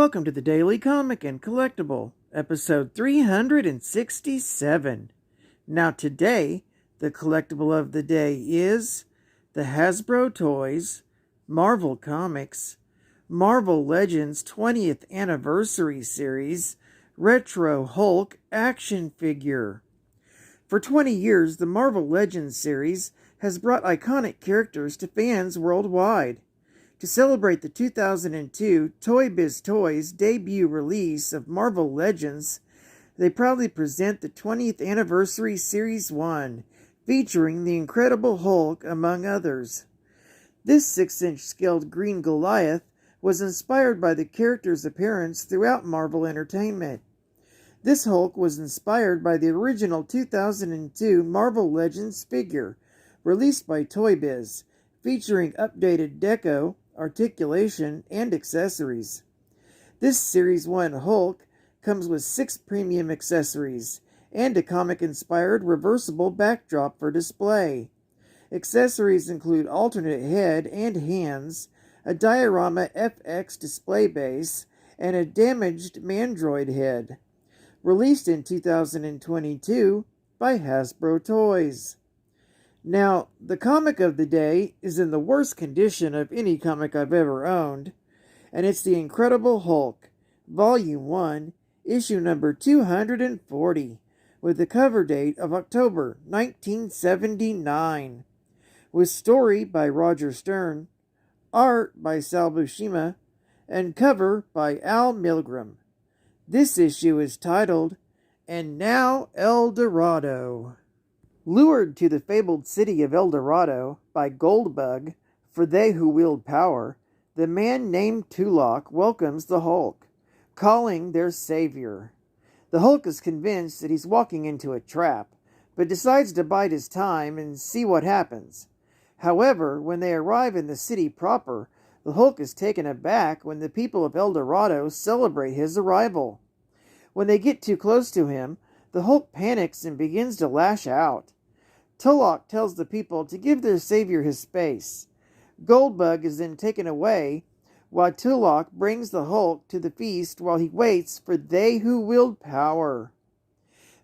welcome to the Daily Comic and Collectible, episode 367. Now today, the collectible of the day is the Hasbro Toys Marvel Comics Marvel Legends 20th Anniversary Series Retro Hulk Action Figure. For 20 years, the Marvel Legends series has brought iconic characters to fans worldwide. To celebrate the 2002 Toy Biz Toys debut release of Marvel Legends, they proudly present the 20th Anniversary Series 1, featuring the Incredible Hulk, among others. This 6-inch scaled green Goliath was inspired by the character's appearance throughout Marvel Entertainment. This Hulk was inspired by the original 2002 Marvel Legends figure, released by Toy Biz, featuring updated deco, articulation, and accessories. This Series 1 Hulk comes with 6 premium accessories and a comic-inspired reversible backdrop for display. Accessories include alternate head and hands, a diorama FX display base, and a damaged Mandroid head. Released in 2022 by Hasbro Toys. Now, the comic of the day is in the worst condition of any comic I've ever owned, and it's The Incredible Hulk, Volume 1, Issue number 240, with the cover date of October 1979, with story by Roger Stern, art by Sal Buscema, and cover by Al Milgrom. This issue is titled, "And Now El Dorado." Lured to the fabled city of El Dorado by Goldbug for they who wield power, the man named Tulok welcomes the Hulk, calling their savior. The Hulk is convinced that he's walking into a trap, but decides to bide his time and see what happens. However, when they arrive in the city proper, the Hulk is taken aback when the people of El Dorado celebrate his arrival. When they get too close to him, the Hulk panics and begins to lash out. Tulok tells the people to give their savior his space. Goldbug is then taken away, while Tulok brings the Hulk to the feast while he waits for they who wield power.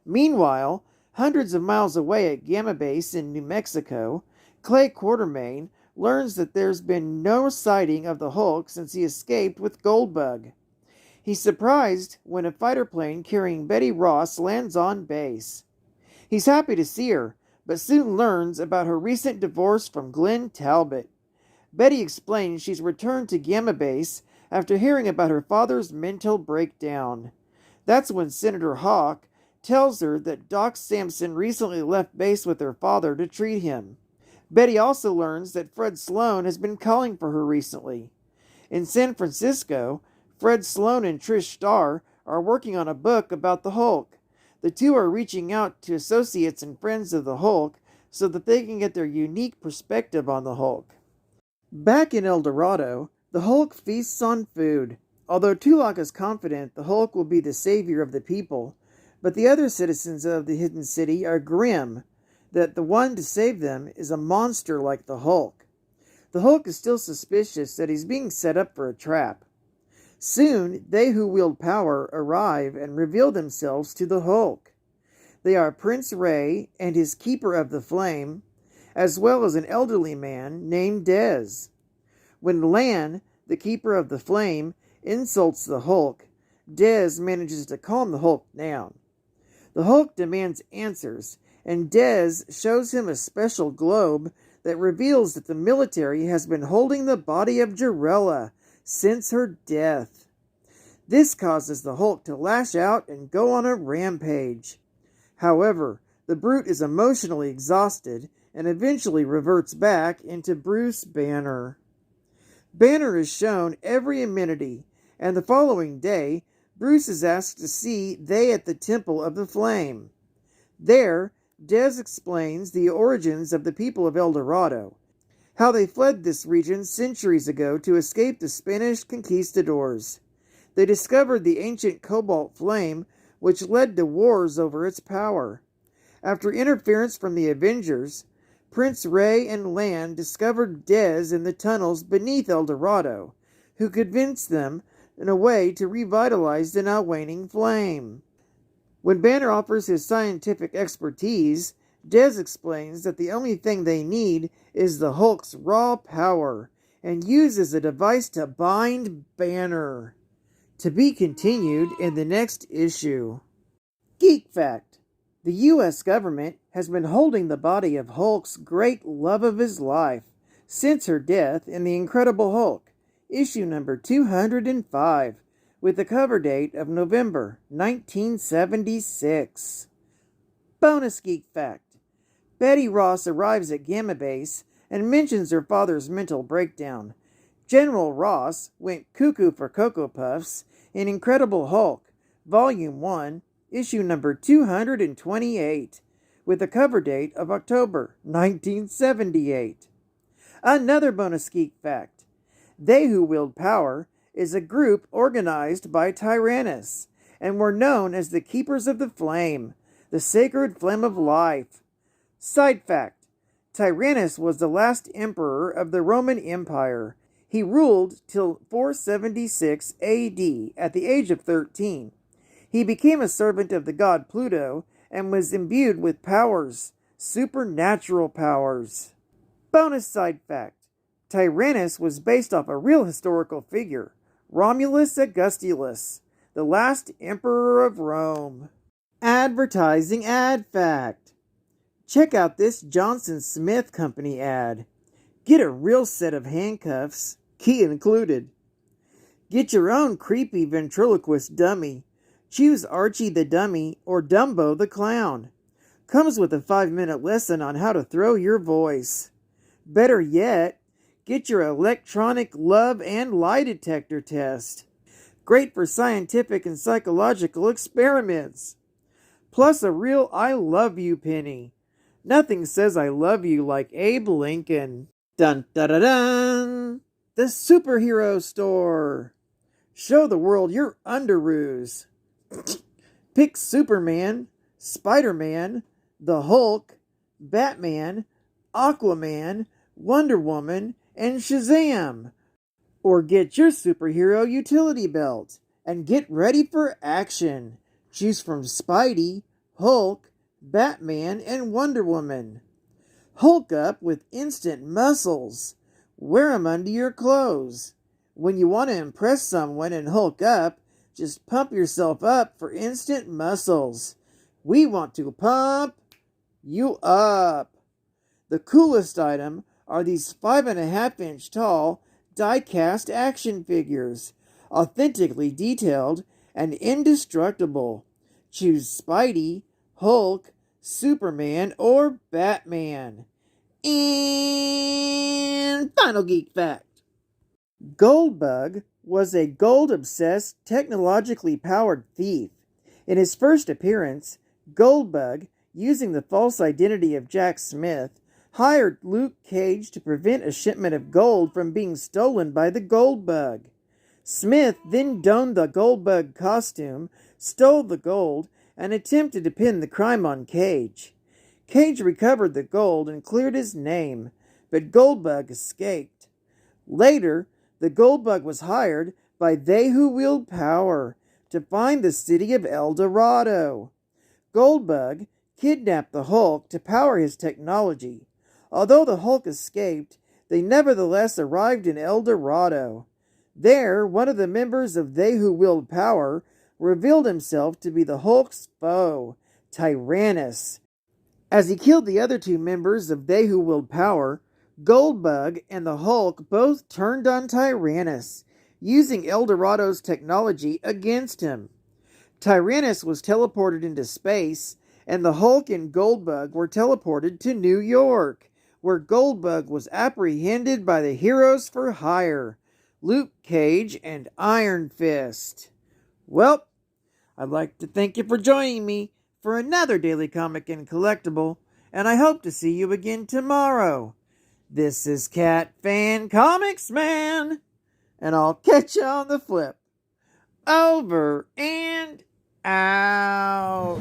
Meanwhile, hundreds of miles away at Gamma Base in New Mexico, Clay Quartermain learns that there's been no sighting of the Hulk since he escaped with Goldbug. He's surprised when a fighter plane carrying Betty Ross lands on base. He's happy to see her, but soon learns about her recent divorce from Glenn Talbot. Betty explains she's returned to Gamma Base after hearing about her father's mental breakdown. That's when Senator Hawk tells her that Doc Samson recently left base with her father to treat him. Betty also learns that Fred Sloan has been calling for her recently. In San Francisco, Fred Sloan and Trish Starr are working on a book about the Hulk. The two are reaching out to associates and friends of the Hulk so that they can get their unique perspective on the Hulk. Back in El Dorado, the Hulk feasts on food. Although Tulok is confident the Hulk will be the savior of the people, but the other citizens of the hidden city are grim that the one to save them is a monster like the Hulk. The Hulk is still suspicious that he's being set up for a trap. Soon, they who wield power arrive and reveal themselves to the Hulk. They are Prince Ray and his Keeper of the Flame, as well as an elderly man named Dez. When Lan, the Keeper of the Flame, insults the Hulk, Dez manages to calm the Hulk down. The Hulk demands answers, and Dez shows him a special globe that reveals that the military has been holding the body of Jarella since her death. This causes the Hulk to lash out and go on a rampage. However, the Brute is emotionally exhausted and eventually reverts back into Bruce Banner. Banner is shown every amenity, and the following day, Bruce is asked to see they at the Temple of the Flame. There, Dez explains the origins of the people of El Dorado, how they fled this region centuries ago to escape the Spanish conquistadors. They discovered the ancient cobalt flame, which led to wars over its power. After interference from the Avengers, Prince Ray and Lan discovered Dez in the tunnels beneath El Dorado, who convinced them in a way to revitalize the now waning flame. When Banner offers his scientific expertise, Des explains that the only thing they need is the Hulk's raw power, and uses a device to bind Banner. To be continued in the next issue. Geek Fact: the U.S. government has been holding the body of Hulk's great love of his life since her death in The Incredible Hulk, issue number 205, with the cover date of November 1976. Bonus Geek Fact: Betty Ross arrives at Gamma Base and mentions her father's mental breakdown. General Ross went cuckoo for Cocoa Puffs in Incredible Hulk, Volume 1, issue number 228, with the cover date of October 1978. Another bonus geek fact: They Who Wield Power is a group organized by Tyrannus, and were known as the Keepers of the Flame, the sacred flame of life. Side fact: Tyrannus was the last emperor of the Roman Empire. He ruled till 476 AD at the age of 13. He became a servant of the god Pluto and was imbued with powers, supernatural powers. Bonus side fact: Tyrannus was based off a real historical figure, Romulus Augustulus, the last emperor of Rome. Advertising ad fact: Check out this Johnson Smith Company ad. Get a real set of handcuffs, key included. Get your own creepy ventriloquist dummy. Choose Archie the Dummy or Dumbo the Clown. Comes with a 5-minute lesson on how to throw your voice. Better yet, get your electronic love and lie detector test. Great for scientific and psychological experiments. Plus a real I love you penny. Nothing says I love you like Abe Lincoln. Dun da da dun! The Superhero Store. Show the world your underoos. Pick Superman, Spider-Man, the Hulk, Batman, Aquaman, Wonder Woman, and Shazam. Or get your superhero utility belt and get ready for action. Choose from Spidey, Hulk, Batman, and Wonder Woman. Hulk up with instant muscles. Wear 'em under your clothes. When you want to impress someone and Hulk up, just pump yourself up for instant muscles. We want to pump you up. The coolest item are these 5.5-inch tall die-cast action figures, authentically detailed and indestructible. Choose Spidey, Hulk, Superman, or Batman. And final geek fact: Goldbug was a gold-obsessed, technologically powered thief. In his first appearance, Goldbug, using the false identity of Jack Smith, hired Luke Cage to prevent a shipment of gold from being stolen by the Goldbug. Smith then donned the Goldbug costume, stole the gold, and attempted to pin the crime on Cage. Cage recovered the gold and cleared his name, but Goldbug escaped. Later, the Goldbug was hired by They Who Wield Power to find the city of El Dorado. Goldbug kidnapped the Hulk to power his technology. Although the Hulk escaped, they nevertheless arrived in El Dorado. There, one of the members of They Who Wield Power revealed himself to be the Hulk's foe, Tyrannus. As he killed the other two members of They Who Wield Power, Goldbug and the Hulk both turned on Tyrannus, using El Dorado's technology against him. Tyrannus was teleported into space, and the Hulk and Goldbug were teleported to New York, where Goldbug was apprehended by the Heroes for Hire, Luke Cage and Iron Fist. Well, I'd like to thank you for joining me for another Daily Comic and Collectible, and I hope to see you again tomorrow. This is Cat Fan Comics Man, and I'll catch you on the flip. Over and out.